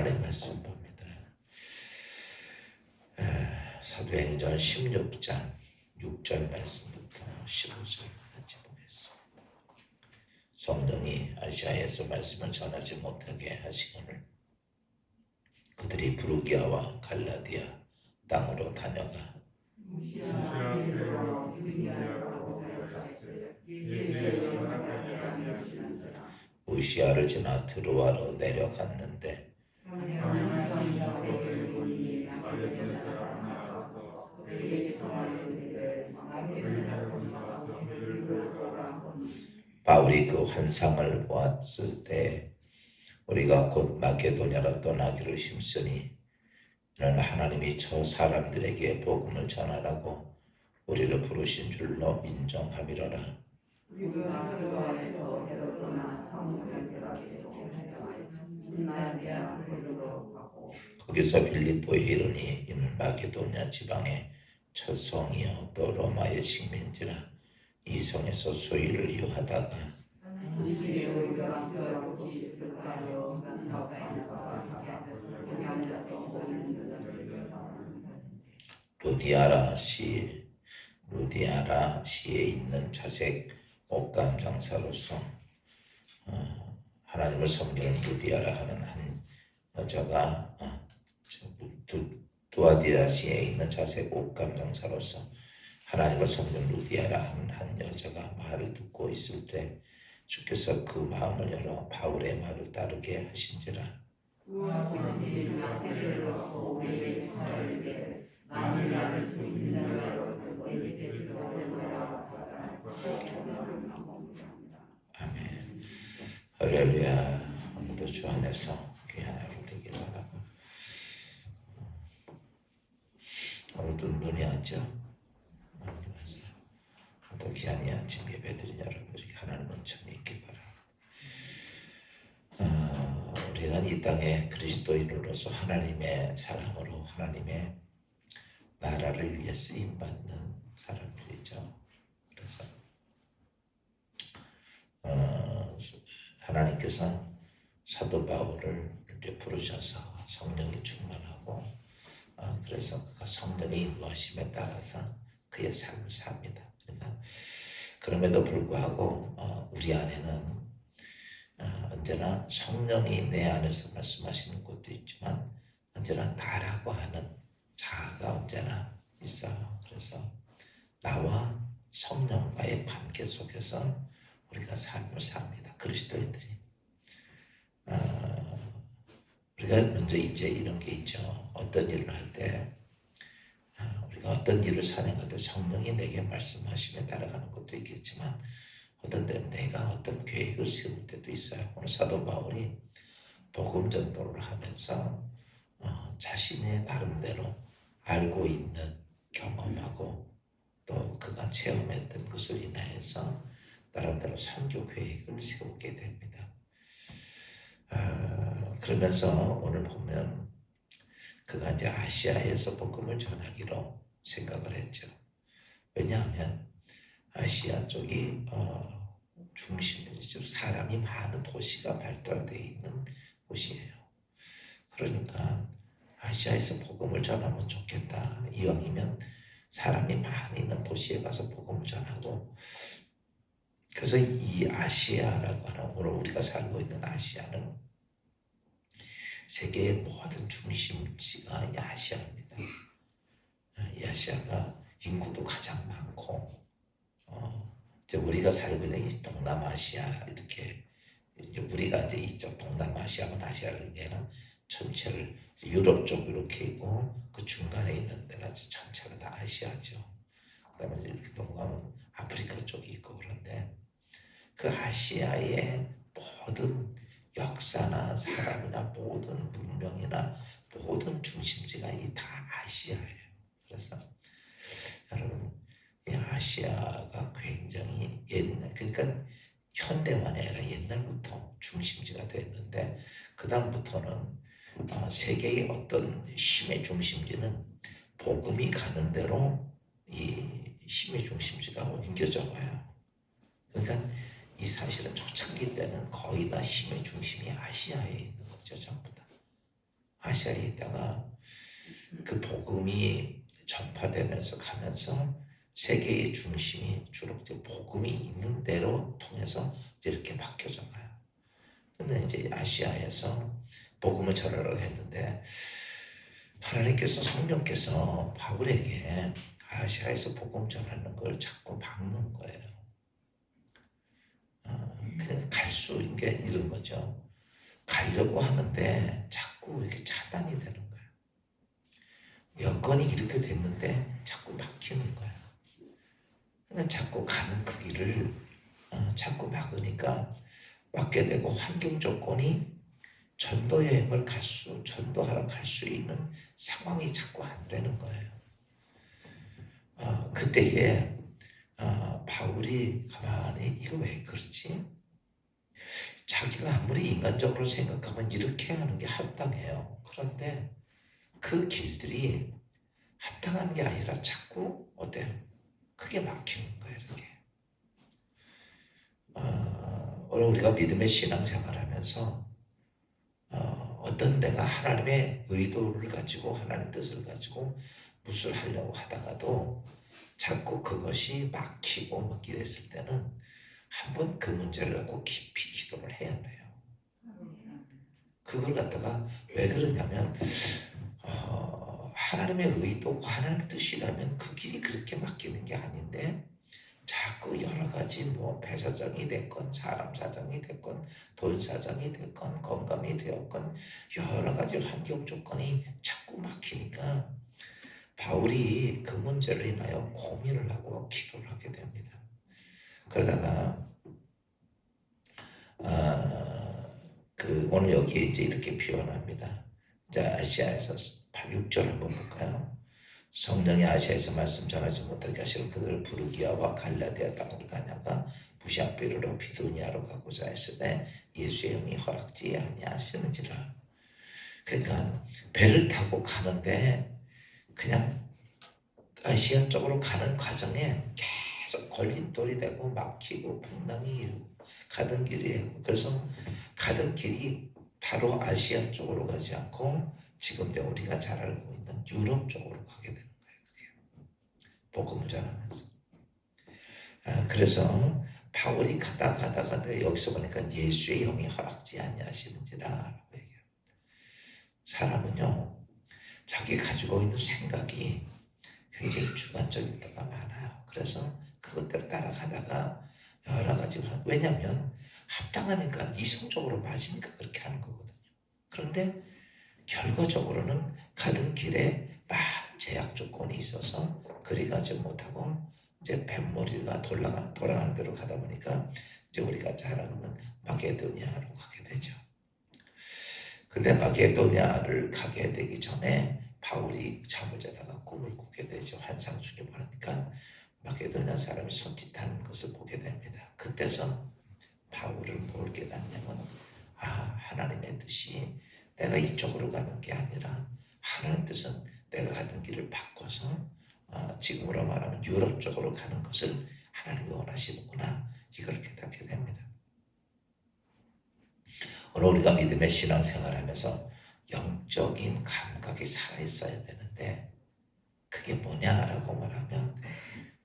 하나님 말씀 봅니다. 사도행전 16장 6절 말씀부터 15절까지 보겠습니다. 성령이 아시아에서 말씀을 전하지 못하게 하시거늘 그들이 부르기아와 갈라디아 땅으로 다녀가 무시아를 지나 드로아로 내려갔는데 바울이 그 환상을 보았을 때 우리가 곧 마게도냐로 떠나기로 힘쓰니 이는 하나님이 저 사람들에게 복음을 전하라고 우리를 부르신 줄로 인정함이로라. 거기서 빌립보에 이르니 이는 마게도냐 지방의 첫 성이요 또 로마의 식민지라. 이 성에서 수일을 이유하다가 루디아라 시에 있는 자색 옷감 장사로서 하나님을 섬기는 루디아라 하는 한 여자가 두아디아시에 있는 자색 옷감 장사로서 하나님을 섬기는 루디아라 하는 한 여자가 말을 듣고 있을 때 주께서 그 마음을 열어 바울의 말을 따르게 하신지라. 아멘. 할렐루야. 오늘도 주 안에서 귀한 하루 되길 바라고 오늘도 눈이 왔죠? 또 귀한 이 아침 예배드린 여러분들에게 하나님 은총이 있길 바라고 우리는 이 땅에 그리스도인으로서 하나님의 사람으로 하나님의 나라를 위해 쓰임받는 사람들이죠. 그래서 하나님께서 사도 바울을 이제 부르셔서 성령이 충만하고 그래서 그가 성령의 인도하심에 따라서 그의 삶을 삽니다. 그러니까 그럼에도 불구하고 우리 안에는 언제나 성령이 내 안에서 말씀하시는 것도 있지만 언제나 나라고 하는 자아가 언제나 있어요. 그래서 나와 성령과의 관계 속에서 우리가 삶을 삽니다. 그리스도인들이. 우리가 먼저 이제 이런 게 있죠. 어떤 일을 할 때 우리가 어떤 일을 산행할 때 성령이 내게 말씀하시며 따라가는 것도 있겠지만 어떤 때는 내가 어떤 계획을 세울 때도 있어요. 오늘 사도 바울이 복음 전도를 하면서 자신의 나름대로 알고 있는 경험하고 또 그가 체험했던 것을 인하여서 나름대로 선교 계획을 세우게 됩니다. 그러면서 오늘 보면 그가 이제 아시아에서 복음을 전하기로 생각을 했죠. 왜냐하면 아시아 쪽이 중심이죠. 사람이 많은 도시가 발달되어 있는 곳이에요. 그러니까 아시아에서 복음을 전하면 좋겠다. 이왕이면 사람이 많이 있는 도시에 가서 복음을 전하고 그래서 이 아시아라고 하는 오늘 우리가 살고 있는 아시아는 세계의 모든 중심지가 이 아시아입니다. 이 아시아가 인구도 가장 많고 이제 우리가 살고 있는 이 동남아시아 이렇게 이제 우리가 이제 이쪽 동남아시아만 아시아라는 게 아니라 전체를 유럽 쪽 이렇게 있고 그 중간에 있는 데가 전체가 다 아시아죠. 그다음에 이렇게 넘어가면 아프리카 쪽이 있고 그런데 그 아시아의 모든 역사나 사람이나 모든 문명이나 모든 중심지가 이 다 아시아예요. 그래서 여러분 이 아시아가 굉장히 옛날 그러니까 현대만이 아니라 옛날부터 중심지가 됐는데 그 다음부터는 세계의 어떤 힘의 중심지는 복음이 가는 대로 이 힘의 중심지가 옮겨져 가요. 그러니까 이 사실은 초창기 때는 거의 다 힘의 중심이 아시아에 있는 거죠. 전부 다. 아시아에 있다가 그 복음이 전파되면서 가면서 세계의 중심이 주로 이제 복음이 있는 대로 통해서 이렇게 바뀌어져 가요. 근데 이제 아시아에서 복음을 전하려고 했는데 하나님께서 성령께서 바울에게 아시아에서 복음 전하는 걸 자꾸 막는 거예요. 그냥 갈 수 있는 게 이런 거죠. 가려고 하는데 자꾸 이렇게 차단이 되는 거예요. 여건이 이렇게 됐는데 자꾸 막히는 거예요. 근데 자꾸 가는 그 길을 자꾸 막으니까 막게 되고 환경 조건이 전도 여행을 전도하러 갈 수 있는 상황이 자꾸 안 되는 거예요. 그때에 바울이 가만히 이거 왜 그렇지? 자기가 아무리 인간적으로 생각하면 이렇게 하는 게 합당해요. 그런데 그 길들이 합당한 게 아니라 자꾸 어때요? 크게 막히는 거예요. 이렇게. 오늘 우리가 믿음의 신앙생활하면서 어떤 내가 하나님의 의도를 가지고 하나님 뜻을 가지고 무엇을 하려고 하다가도 자꾸 그것이 막히고 막 이랬을 때는 한번 그 문제를 갖고 깊이 기도를 해야 돼요. 그걸 갖다가 왜 그러냐면 하나님의 의도고 하나님의 뜻이라면 그 길이 그렇게 막히는 게 아닌데 자꾸 여러 가지 뭐 배사장이 됐건 사람 사정이 됐건 돈 사정이 됐건 건강이 되었건 여러 가지 환경 조건이 자꾸 막히니까 바울이 그 문제를 인하여 고민을 하고 기도를 하게 됩니다. 그러다가 오늘 여기에 이제 이렇게 표현합니다. 자, 아시아에서 6절 한번 볼까요? 성령이 아시아에서 말씀 전하지 못하게 하시는 그들을 부르기아와 갈라디아 땅으로 다녀가 무시아비르로 비두니아로 가고자 했으되 예수의 영이 허락지 아니하시는지라. 그러니까 배를 타고 가는데 그냥 아시아 쪽으로 가는 과정에 계속 걸림돌이 되고 막히고 풍랑이 일고 가던 길이에요. 그래서 가던 길이 바로 아시아 쪽으로 가지 않고 지금 이제 우리가 잘 알고 있는 유럽 쪽으로 가게 되는 거예요. 그게 복음을 전하면서. 그래서 바울이 가다가 여기서 보니까 예수의 영이 허락지 아니하시는지라라고 얘기해요. 사람은요 자기가 가지고 있는 생각이 굉장히 주관적일 때가 많아요. 그래서 그것대로 따라가다가 여러 가지 왜냐하면 합당하니까 이성적으로 맞으니까 그렇게 하는 거거든요. 그런데 결과적으로는 가던 길에 많은 제약 조건이 있어서 그리 가지 못하고 이제 뱃머리가 돌아가는 대로 가다 보니까 이제 우리가 잘 아는 마게도니아로 가게 되죠. 근데 마게도니아를 가게 되기 전에 바울이 잠을 자다가 꿈을 꾸게 되죠. 환상 중에 보니까 마게도니아 사람이 손짓하는 것을 보게 됩니다. 그때서 바울은 뭘 깨닫냐면 하나님의 뜻이 내가 이쪽으로 가는 게 아니라 하나님 뜻은 내가 가던 길을 바꿔서 지금으로 말하면 유럽 쪽으로 가는 것을 하나님이 원하시는구나 이걸 깨닫게 됩니다. 오늘 우리가 믿음의 신앙생활하면서 영적인 감각이 살아있어야 되는데 그게 뭐냐라고 말하면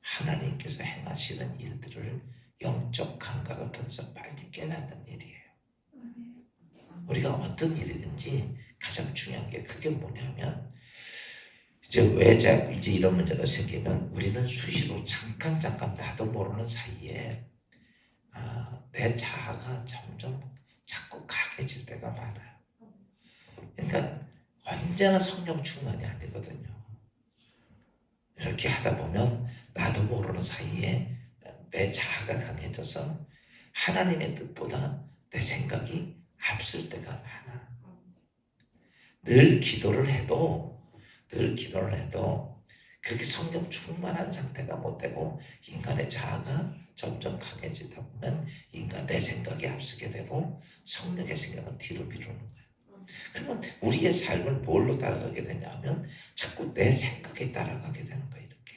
하나님께서 행하시는 일들을 영적 감각을 통해서 빨리 깨닫는 일이에요. 우리가 어떤 일이든지 가장 중요한 게 그게 뭐냐면 이제 왜 자꾸 이제 이런 문제가 생기면 우리는 수시로 잠깐 나도 모르는 사이에 내 자아가 점점 자꾸 강해질 때가 많아요. 그러니까 언제나 성령 충만이 아니거든요. 이렇게 하다 보면 나도 모르는 사이에 내 자아가 강해져서 하나님의 뜻보다 내 생각이 앞설 때가 많아. 늘 기도를 해도 그렇게 성령 충만한 상태가 못 되고 인간의 자아가 점점 강해지다 보면 내 생각이 앞서게 되고 성령의 생각은 뒤로 미루는 거예요. 그러면 우리의 삶을 뭘로 따라가게 되냐면 자꾸 내 생각에 따라가게 되는 거예요. 이렇게.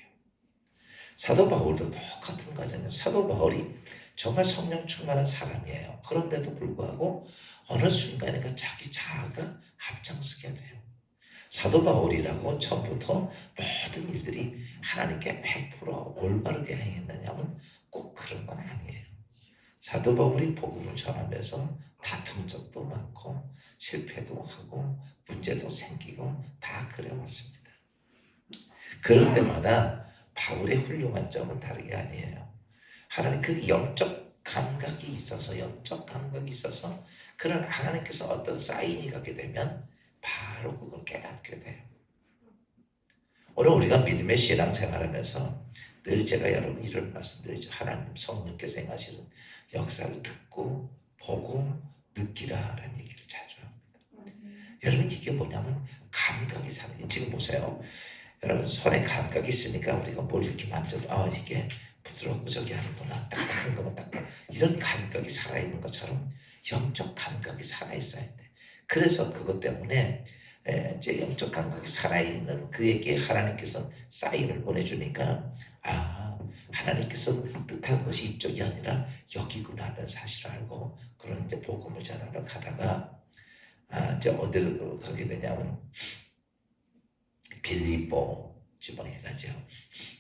사도 바울도 똑같은 과정이에요. 사도 바울이 정말 성령 충만한 사람이에요. 그런데도 불구하고 어느 순간에 자기 자아가 앞장서게 돼요. 사도 바울이라고 처음부터 모든 일들이 하나님께 100% 올바르게 행했느냐면 꼭 그런 건 아니에요. 사도 바울이 복음을 전하면서 다툰 적도 많고 실패도 하고 문제도 생기고 다 그래왔습니다. 그럴 때마다 바울의 훌륭한 점은 다른 게 아니에요. 하나님 그 영적 감각이 있어서 그런 하나님께서 어떤 사인이 가게 되면 바로 그걸 깨닫게 돼요. 오늘 우리가 믿음의 신앙생활하면서 늘 제가 여러분 이런 말씀드리죠. 하나님 성령께서 행하시는 역사를 듣고 보고 느끼라라는 얘기를 자주 합니다. 여러분 이게 뭐냐면 감각이 사는 게 지금 보세요. 여러분 손에 감각이 있으니까 우리가 뭘 이렇게 만져도 이게 부드럽고 저기 하는구나. 딱딱한 거면 딱딱. 이런 감각이 살아있는 것처럼 영적 감각이 살아있어야 돼. 그래서 그것 때문에 이제 영적 감각이 살아있는 그에게 하나님께서 사인을 보내주니까 하나님께서 뜻한 것이 이쪽이 아니라 여기구나 하는 사실을 알고 그런 이제 복음을 전하러 가다가 이제 어디로 가게 되냐면 빌립보 지방에 가죠.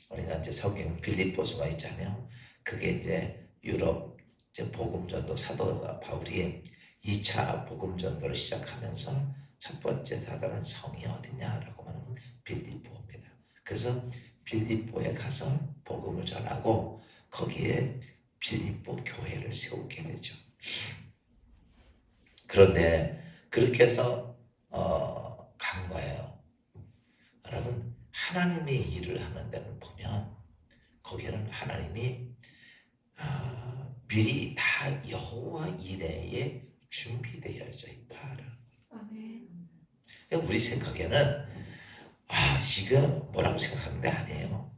우리가 이제 성경 빌립보서가 있잖아요. 그게 이제 유럽 이제 복음전도 사도 바울이 2차 복음전도를 시작하면서 첫 번째 다다른 성이 어디냐라고 하면 빌립보입니다. 그래서 빌립보에 가서 복음을 전하고 거기에 빌립보 교회를 세우게 되죠. 그런데 그렇게 해서 간 거예요. 여러분 하나님의 일을 하는 데는 보면 거기는 하나님이 미리 다 여호와 이레에 준비되어져 있다. 우리 생각에는 이거 뭐라고 생각하는데 아니에요.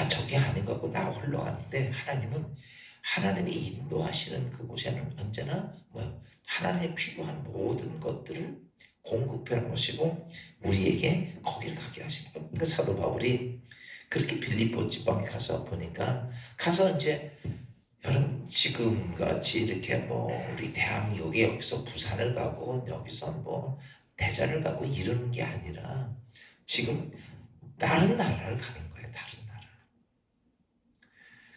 저게 아닌 것 같고 나 홀로 가는데 하나님은 하나님이 인도하시는 그곳에는 언제나 하나님의 필요한 모든 것들을 공급해 놓으시고 우리에게 거기를 가게 하시는 거예요. 그러니까 사도 바울이 그렇게 빌립보 지방에 가서 보니까 가서 이제 여러분 지금 같이 이렇게 우리 대한민국에 여기서 부산을 가고 여기서 대전을 가고 이러는 게 아니라 지금 다른 나라를 가는 거예요. 다른 나라.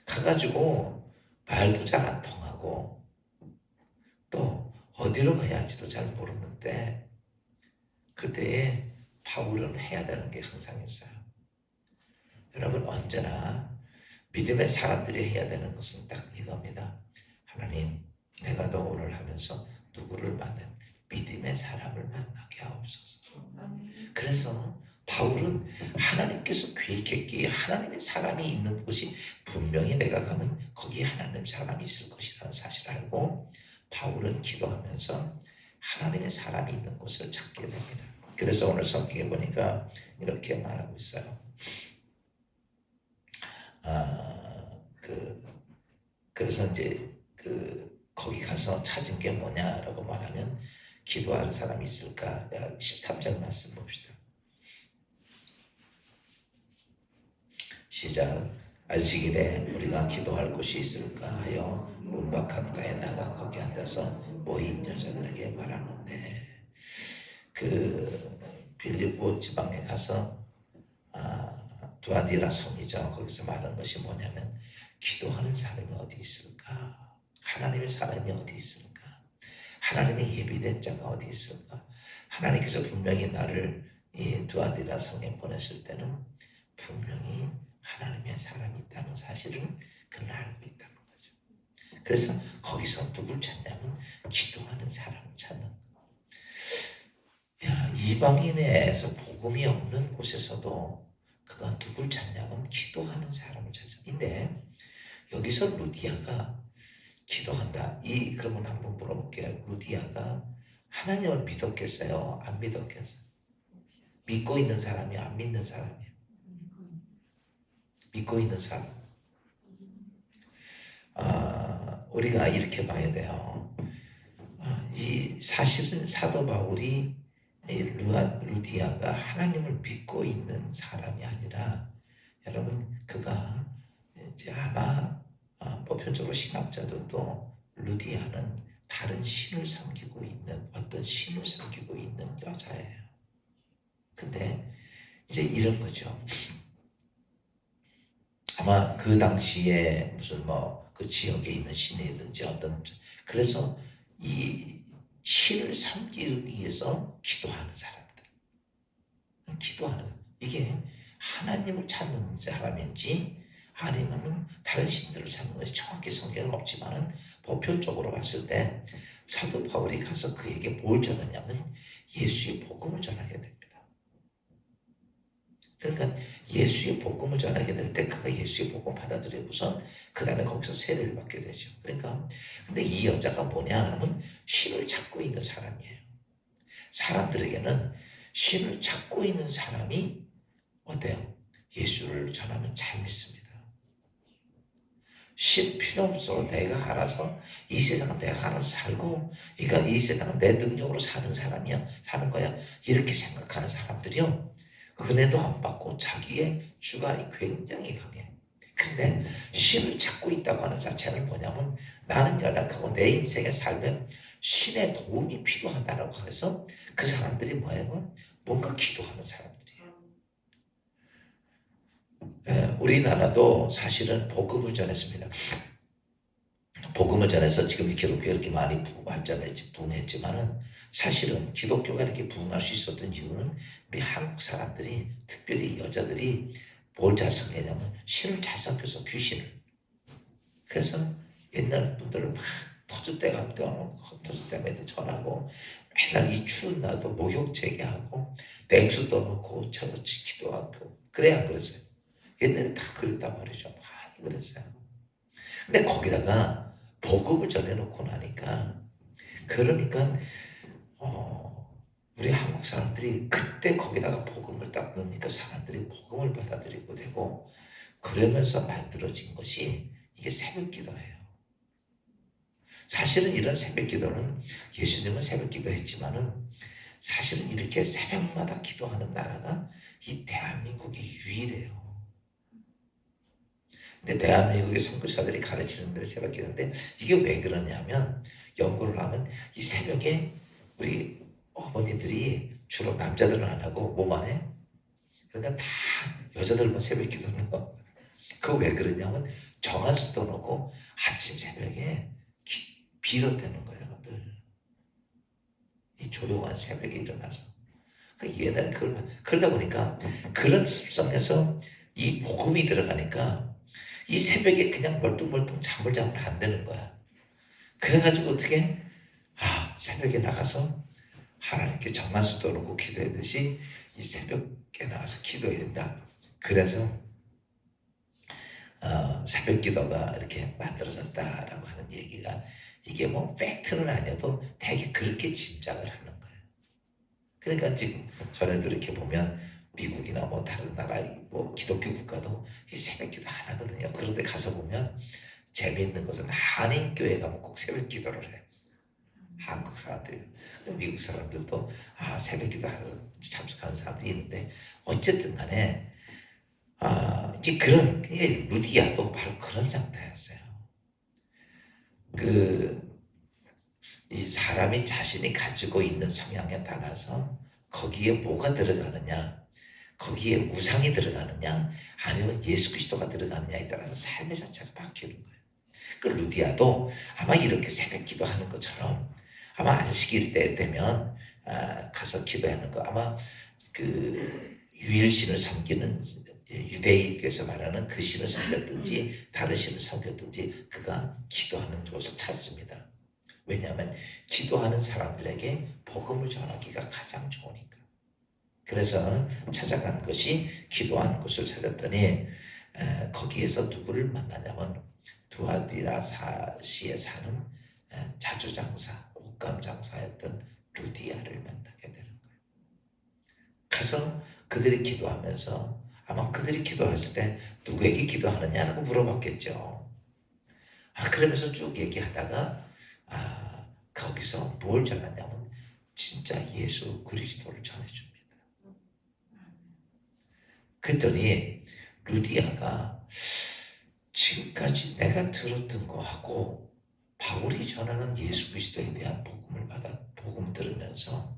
가가지고 말도 잘 안 통하고 또 어디로 가야 할지도 잘 모르는데 그때에 바울은 해야 되는 게 항상 있어요. 여러분 언제나 믿음의 사람들이 해야 되는 것은 딱 이겁니다. 하나님 내가 너 오늘 하면서 누구를 만난 믿음의 사람을 만나게 하옵소서. 그래서 바울은 하나님께서 계획했기에 하나님의 사람이 있는 곳이 분명히 내가 가면 거기에 하나님 사람이 있을 것이라는 사실을 알고 바울은 기도하면서 하나님의 사람이 있는 곳을 찾게 됩니다. 그래서 오늘 성경에 보니까 이렇게 말하고 있어요. 그래서 이제 거기 가서 찾은 게 뭐냐라고 말하면 기도하는 사람이 있을까? 13절 말씀 봅시다. 시작. 안식일에 우리가 기도할 곳이 있을까 하여 문밖 가까이 나가 거기 앉아서 모인 여자들에게 말하는데 빌립보 지방에 가서 두아디라 성이죠. 거기서 말한 것이 뭐냐면 기도하는 사람이 어디 있을까? 하나님의 사람이 어디 있을까? 하나님의 예비된 자가 어디 있을까? 하나님께서 분명히 나를 이 두아디라 성에 보냈을 때는 분명히 하나님의 사람이 있다는 사실을 그는 알고 있다는 거죠. 그래서 거기서 누굴 찾냐면 기도하는 사람을 찾는 거예요. 이방인에서 복음이 없는 곳에서도 그가 누굴 찾냐면 기도하는 사람을 찾아. 근데 여기서 루디아가 기도한다. 그러면 한번 물어볼게요. 루디아가 하나님을 믿었겠어요? 안 믿었겠어요? 믿고 있는 사람이 안 믿는 사람이에요. 믿고 있는 사람. 우리가 이렇게 봐야 돼요. 이 사실은 사도 바울이 루디아가 하나님을 믿고 있는 사람이 아니라 여러분 그가 이제 아마 보편적으로 신학자들도 루디아는 다른 신을 섬기고 있는 어떤 신을 섬기고 있는 여자예요. 근데 이제 이런 거죠. 아마 그 당시에 무슨 뭐 그 지역에 있는 신이든지 어떤 그래서 이 신을 섬기기 위해서 기도하는 사람들, 기도하는 이게 하나님을 찾는 사람인지 아니면은 다른 신들을 찾는 것이 정확히 성경은 없지만은 보편적으로 봤을 때 사도 바울이 가서 그에게 뭘 전하냐면 예수의 복음을 전하게 됩니다. 그러니까 예수의 복음을 전하게 될 때 그가 예수의 복음 받아들이고선 그 다음에 거기서 세례를 받게 되죠. 그러니까 근데 이 여자가 뭐냐 하면 신을 찾고 있는 사람이에요. 사람들에게는 신을 찾고 있는 사람이 어때요? 예수를 전하면 잘 믿습니다. 신 필요 없어. 내가 알아서 이 세상은 내가 알아서 살고 그러니까 이 세상은 내 능력으로 사는 사람이야. 사는 거야. 이렇게 생각하는 사람들이요. 은혜도 안 받고 자기의 주관이 굉장히 강해. 근데 신을 찾고 있다고 하는 자체는 뭐냐면 나는 연약하고 내 인생의 삶에 신의 도움이 필요하다라고 해서 그 사람들이 뭐예요? 뭔가 기도하는 사람들이에요. 우리나라도 사실은 복음을 전했습니다. 복음을 전해서 지금 기독교가 이렇게 많이 부흥했지만은 사실은 기독교가 이렇게 부흥할 수 있었던 이유는 우리 한국 사람들이 특별히 여자들이 뭘 잘 섬기냐면 신을 잘 섬겨서 귀신을. 그래서 옛날 분들은 막 터줏대감 떠놓고 터줏대감에 전하고 맨날 이 추운 날도 목욕 재개하고 냉수 떠놓고 기도하고 그래야 안 그랬어요. 옛날에 다 그랬단 말이죠. 많이 그랬어요. 근데 거기다가 복음을 전해놓고 나니까 그러니까 우리 한국 사람들이 그때 거기다가 복음을 딱 넣으니까 사람들이 복음을 받아들이고 되고 그러면서 만들어진 것이 이게 새벽기도예요. 사실은 이런 새벽기도는 예수님은 새벽기도 했지만은 사실은 이렇게 새벽마다 기도하는 나라가 이 대한민국이 유일해요. 근데 대한민국의 선교사들이 가르치는 대로 새벽기도인데 이게 왜 그러냐면 연구를 하면 이 새벽에 우리 어머니들이 주로 남자들은 안 하고 뭐만 해? 그러니까 다 여자들만 새벽기도는 거. 그거 왜 그러냐면 정한수 떠놓고 아침 새벽에 빌어대는 거예요. 늘. 이 조용한 새벽에 일어나서. 옛날에 그러다 보니까 그런 습성에서 이 복음이 들어가니까 이 새벽에 그냥 멀뚱멀뚱 잠을 자면 안 되는 거야. 그래가지고 어떻게 새벽에 나가서 하나님께 정한수도 놓고 기도했듯이 이 새벽에 나가서 기도해야 된다. 그래서 새벽 기도가 이렇게 만들어졌다라고 하는 얘기가 이게 뭐 팩트는 아니어도 되게 그렇게 짐작을 하는 거예요. 그러니까 지금 전에도 이렇게 보면 미국이나 뭐 다른 나라 뭐 기독교 국가도 이 새벽 기도 안 하거든요. 그런데 가서 보면 재미있는 것은 한인교회 가면 꼭 새벽 기도를 해. 한국 사람들, 미국 사람들도 새벽 기도 하면서 참석하는 사람들이 있는데 어쨌든 간에 이제 그런 루디아도 바로 그런 상태였어요. 이 사람이 자신이 가지고 있는 성향에 따라서 거기에 뭐가 들어가느냐, 거기에 우상이 들어가느냐, 아니면 예수 그리스도가 들어가느냐에 따라서 삶의 자체가 바뀌는 거예요. 그 루디아도 아마 이렇게 새벽 기도하는 것처럼 아마 안식일 때 되면 가서 기도하는 거 아마 그 유일신을 섬기는 유대인께서 말하는 그 신을 섬겼든지 다른 신을 섬겼든지 그가 기도하는 곳을 찾습니다. 왜냐하면 기도하는 사람들에게 복음을 전하기가 가장 좋으니까. 그래서 찾아간 것이 기도하는 곳을 찾았더니 거기에서 누구를 만나냐면 두아디라사시에 사는 자주장사, 옷감장사였던 루디아를 만나게 되는 거예요. 가서 그들이 기도하면서 아마 그들이 기도했을 때 누구에게 기도하느냐라고 물어봤겠죠. 그러면서 쭉 얘기하다가 거기서 뭘 전하냐면 진짜 예수 그리스도를 전해줍니다. 그랬더니 루디아가 지금 여태까지 내가 들었던 거하고 바울이 전하는 예수 그리스도에 대한 복음을 들으면서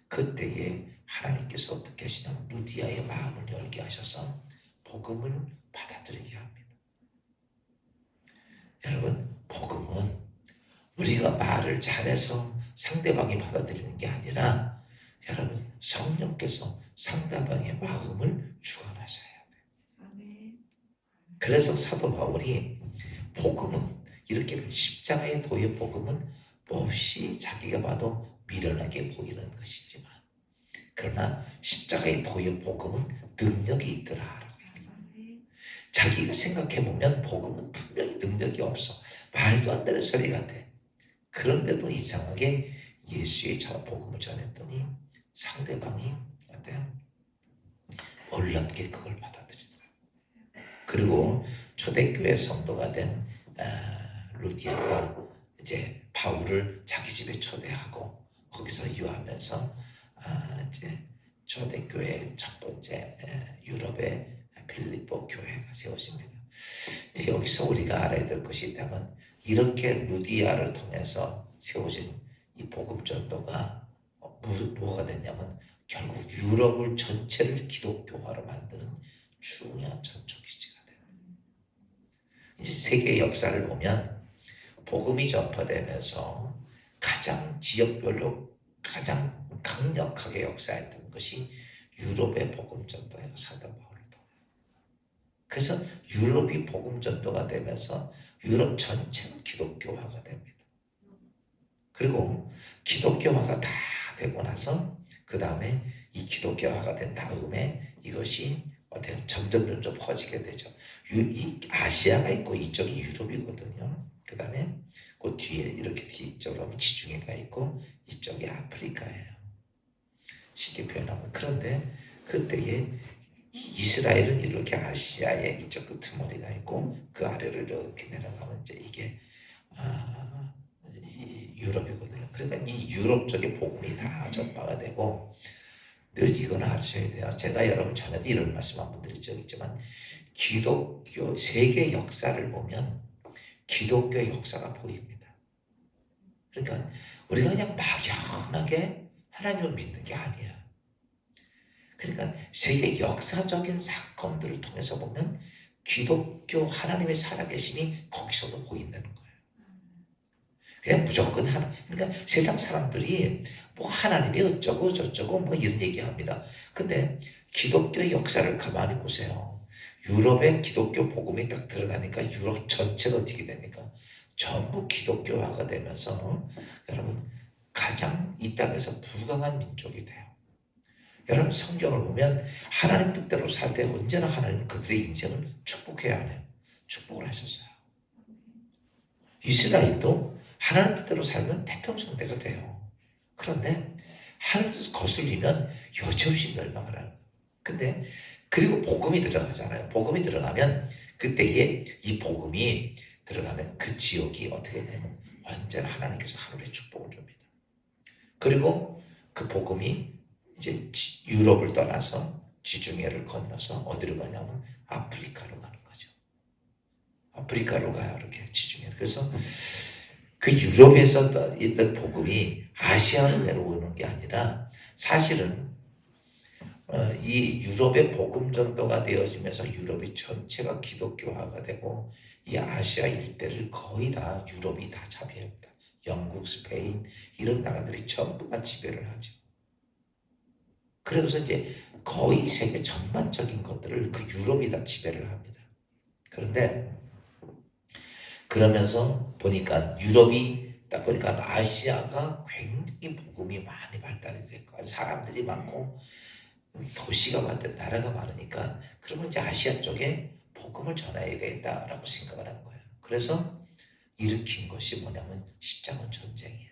그때에 하나님께서 어떻게 하시냐면 루디아의 마음을 열게 하셔서 복음을 받아들이게 합니다. 여러분, 복음은 우리가 말을 잘해서 상대방이 받아들이는 게 아니라 여러분, 성령께서 상대방의 마음을 주관하셔야 돼요. 그래서 사도 바울이 복음은 이렇게 십자가의 도의 복음은 몹시 자기가 봐도 미련하게 보이는 것이지만 그러나 십자가의 도의 복음은 능력이 있더라. 자기가 생각해보면 복음은 분명히 능력이 없어. 말도 안 되는 소리 같아. 그런데도 이상하게 예수의 복음을 전했더니 상대방이 어때요? 놀랍게 그걸 받아들이더라고요. 그리고 초대교회 성도가 된 루디아가 이제 바울을 자기 집에 초대하고 거기서 유하면서 이제 초대교회 첫 번째 유럽의 필리포 교회가 세워집니다. 여기서 우리가 알아야 될 것이 있다면 이렇게 루디아를 통해서 세워진 이 복음 전도가 뭐가 됐냐면 결국 유럽을 전체를 기독교화로 만드는 중요한 전초기지가 돼요. 이제 세계 역사를 보면 복음이 전파되면서 가장 지역별로 가장 강력하게 역사했던 것이 유럽의 복음 전도예요. 사도 바울을 통해. 그래서 유럽이 복음 전도가 되면서 유럽 전체는 기독교화가 됩니다. 그리고 기독교화가 다 되고 나서 그 다음에 이 기독교화가 된 다음에 이것이 어때요? 점점 퍼지게 되죠. 이 아시아가 있고 이쪽이 유럽이거든요. 그 다음에 그 뒤에 이렇게 이쪽으로 하면 지중해가 있고 이쪽이 아프리카예요. 쉽게 표현하면. 그런데 그때에 이스라엘은 이렇게 아시아의 이쪽 끄트머리가 있고 그 아래로 이렇게 내려가면 이제 이게 유럽이거든요. 그러니까 이 유럽 쪽에 복음이 다 전파가 되고 늘 이건 아셔야 돼요. 제가 여러분 전에도 이런 말씀 한번 드린 적 있지만 기독교 세계 역사를 보면 기독교 역사가 보입니다. 그러니까 우리가 그냥 막연하게 하나님을 믿는 게 아니야. 그러니까 세계 역사적인 사건들을 통해서 보면 기독교 하나님의 살아계심이 거기서도 보인다는 거예요. 그냥 무조건 그러니까 세상 사람들이 뭐 하나님이 어쩌고 저쩌고 뭐 이런 얘기합니다. 근데 기독교의 역사를 가만히 보세요. 유럽에 기독교 복음이 딱 들어가니까 유럽 전체가 어떻게 됩니까? 전부 기독교화가 되면서 여러분 가장 이 땅에서 부강한 민족이 돼요. 여러분 성경을 보면 하나님 뜻대로 살 때 언제나 하나님 그들의 인생을 축복해야 하네요. 축복을 하셨어요. 이스라엘도 하나님 뜻대로 살면 태평성대가 돼요. 그런데 하나님 뜻을 거슬리면 여지없이 멸망을 하는 거예요. 근데 그리고 복음이 들어가잖아요. 복음이 들어가면 그때에 이 복음이 들어가면 그 지역이 어떻게 되냐면 언제나 하나님께서 하늘의 축복을 줍니다. 그리고 그 복음이 이제 유럽을 떠나서 지중해를 건너서 어디로 가냐면 아프리카로 가는 거죠. 아프리카로 가요. 이렇게 지중해. 그래서 그 유럽에서 있던 복음이 아시아로 내려오는 게 아니라 사실은 이 유럽의 복음 전도가 되어지면서 유럽이 전체가 기독교화가 되고 이 아시아 일대를 거의 다 유럽이 다 차지합니다. 영국, 스페인 이런 나라들이 전부 다 지배를 하죠. 그래서 이제 거의 세계 전반적인 것들을 그 유럽이 다 지배를 합니다. 그런데 그러면서 보니까 유럽이 딱 보니까 아시아가 굉장히 복음이 많이 발달이 됐고 사람들이 많고 도시가 많고 나라가 많으니까 그러면 이제 아시아 쪽에 복음을 전해야 되겠다라고 생각을 한 거예요. 그래서 일으킨 것이 뭐냐면 십자군 전쟁이에요.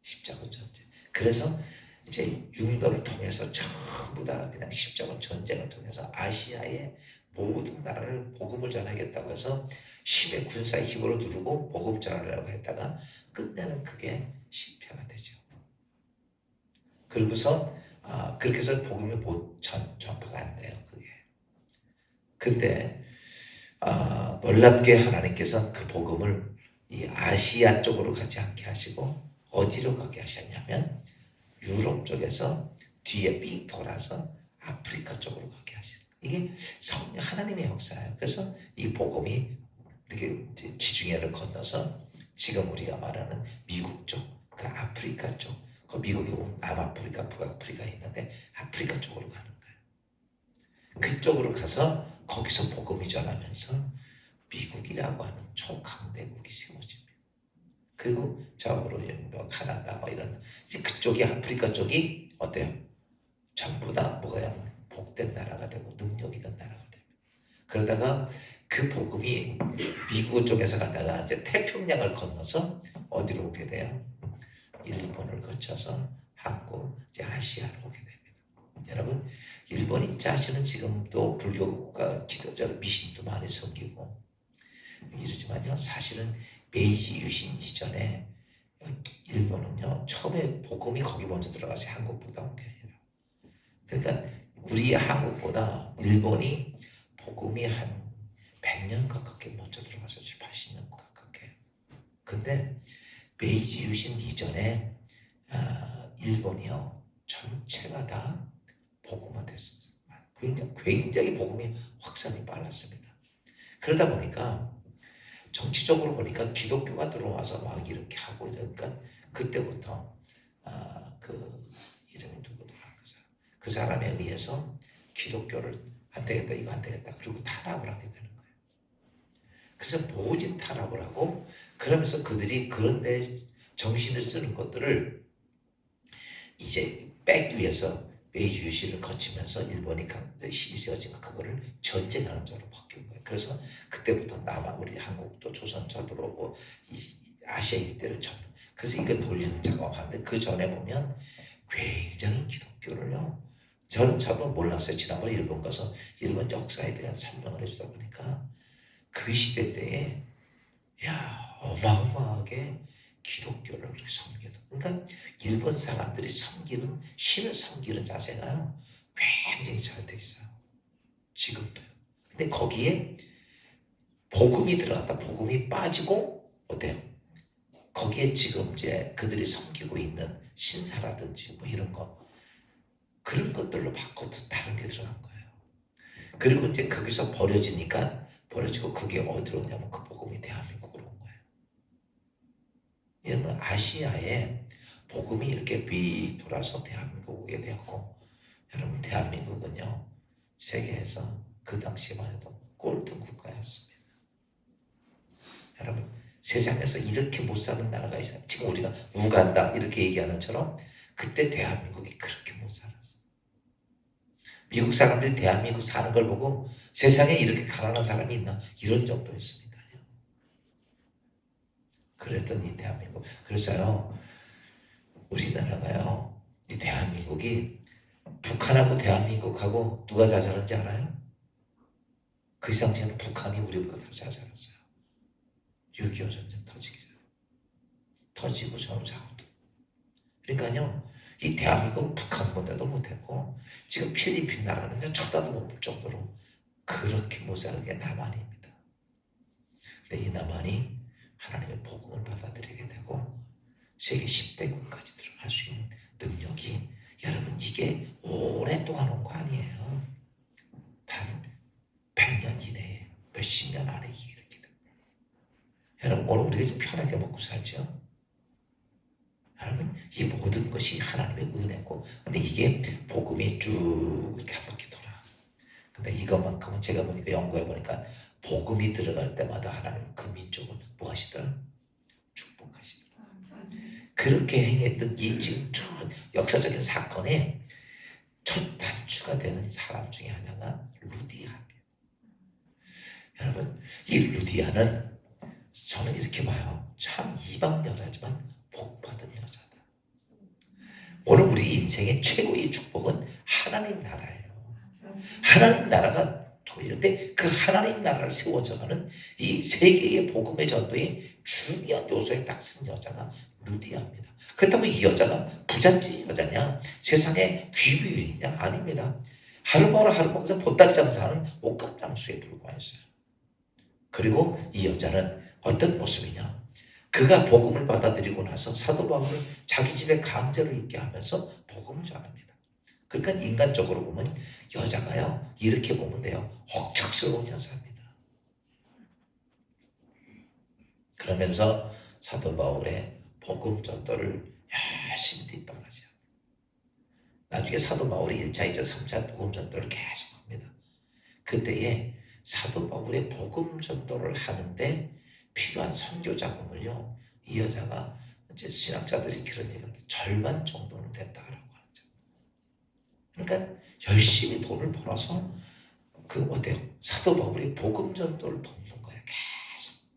십자군 전쟁. 그래서 이제 융도를 통해서 전부 다 그냥 십자군 전쟁을 통해서 아시아의 모든 나라를 복음을 전하겠다고 해서 힘의 군사의 힘으로 누르고 복음 전하려고 했다가 끝내는 그게 실패가 되죠. 그리고서 그렇게 해서 복음이 전파가 안 돼요. 그게. 근데 놀랍게 하나님께서는 그 복음을 이 아시아 쪽으로 가지 않게 하시고 어디로 가게 하셨냐면 유럽 쪽에서 뒤에 삥 돌아서 아프리카 쪽으로 가게 하시는 거예요. 이게 성령 하나님의 역사예요. 그래서 이 복음이 이렇게 지중해를 건너서 지금 우리가 말하는 미국 쪽, 그 아프리카 쪽, 그 미국에 보면 남아프리카, 북아프리카 있는데 아프리카 쪽으로 가는 거예요. 그쪽으로 가서 거기서 복음이 전하면서 미국이라고 하는 초강대국이 세워집니다. 그리고 저으로 뭐 카나다 뭐 이런 그쪽이 아프리카 쪽이 어때요? 전부 다 뭐가 복된 나라가 되고 능력 있는 나라가 됩니다. 그러다가 그 복음이 미국 쪽에서 가다가 이제 태평양을 건너서 어디로 오게 돼요? 일본을 거쳐서 한국, 이제 아시아로 오게 됩니다. 여러분, 일본이 자신은 지금도 불교가 미신도 많이 생기고 이러지만요, 사실은 메이지 유신 이전에 일본은요, 처음에 복음이 거기 먼저 들어가서 한국보다 온 게 아니라, 그러니까 우리 한국보다 일본이 복음이 한 100년 가깝게 먼저 들어가서 80년 가깝게. 근데 메이지 유신 이전에 일본이요, 전체가 다 복음화됐어요. 굉장히 복음이 확산이 빨랐습니다. 그러다 보니까 정치적으로 보니까 기독교가 들어와서 막 이렇게 하고 이러니까 그때부터 그 이름이 누구더라 그 사람에 의해서 기독교를 안 되겠다 이거 안 되겠다 그리고 탄압을 하게 되는 거예요. 그래서 모진 탄압을 하고 그러면서 그들이 그런데 정신을 쓰는 것들을 이제 빼기 위해서 메이지 유신을 거치면서 일본이 힘이 세워지니까 그거를 전쟁하는 쪽으로 바뀐 거예요. 그래서 그때부터 우리 한국도 조선차 들어오고 이 아시아 일대를 그래서 이거 돌리는 작업하는데 그 전에 보면 굉장히 기독교를요. 저도 몰랐어요. 지난번에 일본 가서 일본 역사에 대한 설명을 해주다 보니까 그 시대 때에 어마어마하게 기독교를 그렇게 섬기다. 그러니까 일본 사람들이 섬기는 신을 섬기는 자세가요 굉장히 잘 돼 있어요. 지금도요. 근데 거기에 복음이 들어갔다. 복음이 빠지고 어때요? 거기에 지금 이제 그들이 섬기고 있는 신사라든지 뭐 이런 거 그런 것들로 바꿔도 다른 게 들어간 거예요. 그리고 이제 거기서 버려지고 그게 어디로 오냐면 그 복음이 대한민국으로 온 거예요. 여러분 아시아에 복음이 이렇게 비 돌아서 대한민국 오게 되었고 여러분 대한민국은요 세계에서 그 당시에만 해도 꼴등 국가였습니다. 여러분 세상에서 이렇게 못 사는 나라가 있어요. 지금 우리가 우간다 이렇게 얘기하는 것처럼 그때 대한민국이 그렇게 못 살았어요. 미국 사람들이 대한민국 사는 걸 보고 세상에 이렇게 가난한 사람이 있나 이런 정도였으니까요. 그랬던 이 대한민국 그래서요 우리나라가요 이 대한민국이 북한하고 대한민국하고 누가 잘 살았는지 알아요? 그 당시에는 북한이 우리보다 더 잘 살았어요. 6.25 전쟁 터지기 전에 터지고 전후사고도 그러니까요 이 대한민국은 북한보다도 못했고 지금 필리핀 나라는 쳐다도 못 볼 정도로 그렇게 못 사는 게 남한입니다. 근데 이 남한이 하나님의 복음을 받아들이게 되고 세계 10대국까지 들어갈 수 있는 능력이 여러분 이게 오랫동안 온 거 아니에요. 단 100년 이내에 몇십 년 안에 이게 이렇게 됩니다. 여러분 오늘 우리가 좀 편하게 먹고 살죠. 여러분 이 모든 것이 하나님의 은혜고 근데 이게 복음이 쭉 이렇게 한 바퀴 돌아. 근데 이것만큼은 제가 보니까 연구해 보니까 복음이 들어갈 때마다 하나님은 그 민족을 뭐 하시더라? 축복하시더라. 그렇게 행했던 이 지금 역사적인 사건에 첫 단추가 되는 사람 중에 하나가 루디아입니다. 여러분 이 루디아는 저는 이렇게 봐요. 참 이방 여자지만 복받은 여자다. 오늘 우리 인생의 최고의 축복은 하나님 나라예요. 하나님 나라가 통일인데 그 하나님 나라를 세워져가는 이 세계의 복음의 전도의 중요한 요소에 딱 쓴 여자가 루디아입니다. 그렇다고 이 여자가 부잣집 여자냐 세상에 귀비인이냐 아닙니다. 하루먹으러 보따리 장사하는 옷감 장수에 불과했어요. 그리고 이 여자는 어떤 모습이냐? 그가 복음을 받아들이고 나서 사도 바울을 자기 집에 강제로 있게 하면서 복음을 전합니다. 그러니까 인간적으로 보면 여자가요, 이렇게 보면 돼요. 억척스러운 여자입니다. 그러면서 사도 바울의 복음 전도를 열심히 뒷바라지 합니다. 나중에 사도 바울이 1차, 2차, 3차 복음 전도를 계속합니다. 그때에 사도 바울의 복음 전도를 하는데 필요한 선교 자금을요, 이 여자가 이제 신학자들이 그런 얘기합니다. 절반 정도는 됐다라고 하죠. 그러니까 열심히 돈을 벌어서 그 어때요? 사도 바울이 복음 전도를 돕는 거예요. 계속.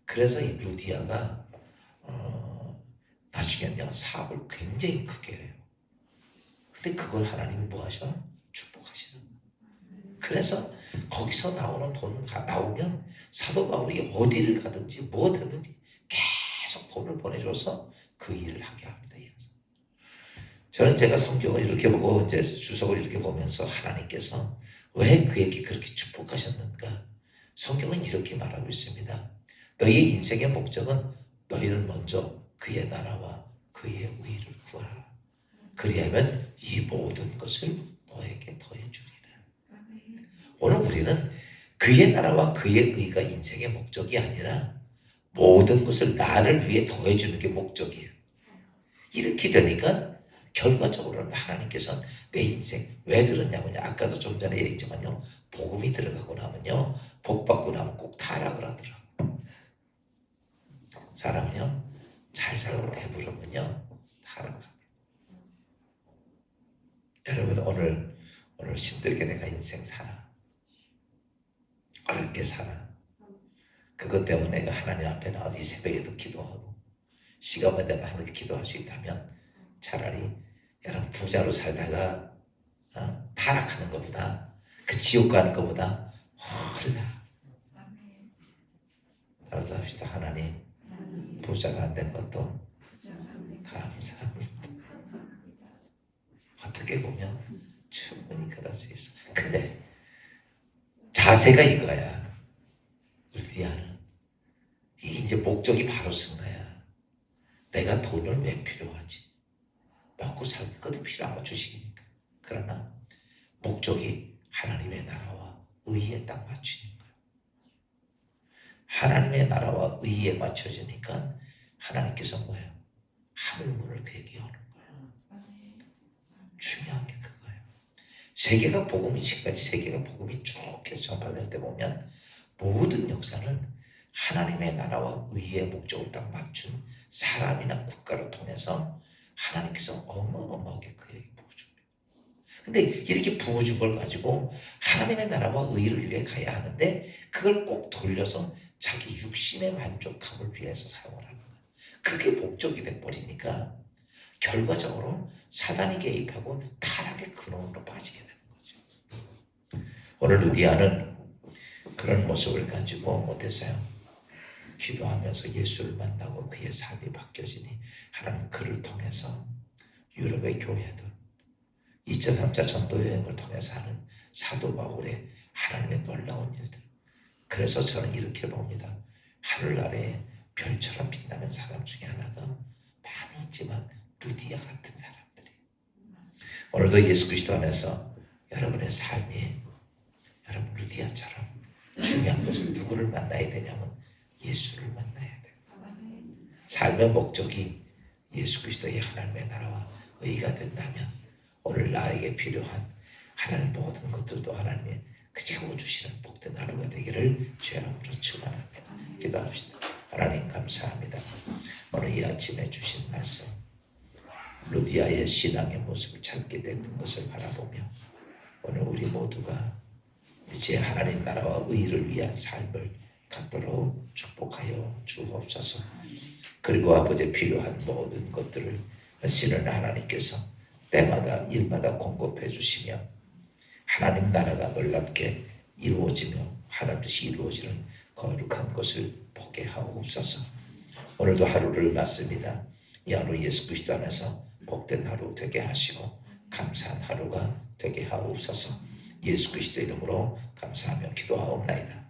그래서 이 루디아가 나중에는요 사업을 굉장히 크게 해요. 근데 그걸 하나님이 뭐 하셔? 축복하시는 거예요. 그래서 거기서 나오는 돈 나오면 사도 바울이 어디를 가든지 뭐 하든지 계속 돈을 보내줘서 그 일을 하게 합니다. 저는 제가 성경을 이렇게 보고 이제 주석을 이렇게 보면서 하나님께서 왜 그에게 그렇게 축복하셨는가? 성경은 이렇게 말하고 있습니다. 너희의 인생의 목적은 너희는 먼저 그의 나라와 그의 의를 구하라. 그리하면 이 모든 것을 너에게 더해주리라. 오늘 우리는 그의 나라와 그의 의가 인생의 목적이 아니라 모든 것을 나를 위해 더해주는 게 목적이에요. 이렇게 되니까 결과적으로는 하나님께서는 내 인생 왜 그러냐면요. 아까도 좀 전에 얘기했지만요. 복음이 들어가고 나면요. 복 받고 나면 꼭 타락을 하더라고요. 사람은요. 잘 살고 배부르면요. 타락합니다. 여러분 오늘 힘들게 내가 인생 살아. 어렵게 살아. 그것 때문에 내가 하나님 앞에 나와서 이 새벽에도 기도하고 시간만 되면 하나님께 기도할 수 있다면 차라리 여러분 부자로 살다가 타락하는 것보다 그 지옥 가는 것보다 훨씬 나아. 따라서 합시다. 하나님 부자가 안 된 것도 감사합니다. 어떻게 보면 충분히 그럴 수 있어. 근데 자세가 이거야. 루디아는 이게 이제 목적이 바로 쓴 거야. 내가 돈을 왜 필요하지? 먹고 살기 그것도 필요한 거 주식이니까. 그러나 목적이 하나님의 나라와 의에 딱 맞추는 거예요. 하나님의 나라와 의에 맞춰지니까 하나님께서 뭐예요? 하늘문을 그에게 여는 거예요. 중요한 게 그거예요. 세계가 복음이 지금까지 세계가 복음이 쭉 전파될 때 보면 모든 역사는 하나님의 나라와 의의 목적을 딱 맞춘 사람이나 국가를 통해서 하나님께서 어마어마하게 그에게 부어줍니다. 근데 이렇게 부어준 걸 가지고 하나님의 나라와 의를 위해 가야 하는데 그걸 꼭 돌려서 자기 육신의 만족함을 위해서 사용을 하는 거예요. 그게 목적이 돼버리니까 결과적으로 사단이 개입하고 타락의 근원으로 빠지게 되는 거죠. 오늘 루디아는 그런 모습을 가지고 못했어요. 기도하면서 예수를 만나고 그의 삶이 바뀌어지니 하나님 그를 통해서 유럽의 교회들 2차 3차 전도 여행을 통해서 하는 사도 바울의 하나님의 놀라운 일들. 그래서 저는 이렇게 봅니다. 하늘 아래에 별처럼 빛나는 사람 중에 하나가 많이 있지만 루디아 같은 사람들이 오늘도 예수 그리스도 안에서 여러분의 삶이 여러분 루디아처럼 중요한 것은 누구를 만나야 되냐면 예수를 만나야 돼요. 삶의 목적이 예수 그리스도의 하나님의 나라와 의가 된다면 오늘 나에게 필요한 하나님 모든 것들도 하나님의 그 채워주시는 복된 하루가 되기를 주의 이름으로 축원합니다. 기도합시다. 하나님 감사합니다. 오늘 이 아침에 주신 말씀 루디아의 신앙의 모습을 찾게 되는 것을 바라보며 오늘 우리 모두가 이제 하나님 나라와 의를 위한 삶을 갖도록 축복하여 주옵소서. 그리고 아버지 필요한 모든 것들을 신은 하나님께서 때마다 일마다 공급해 주시며 하나님 나라가 놀랍게 이루어지며 하나님 뜻이 이루어지는 거룩한 것을 보게 하옵소서. 오늘도 하루를 맞습니다. 이 하루 예수 그리스도 안에서 복된 하루 되게 하시고 감사한 하루가 되게 하옵소서. 예수 그리스도 이름으로 감사하며 기도하옵나이다.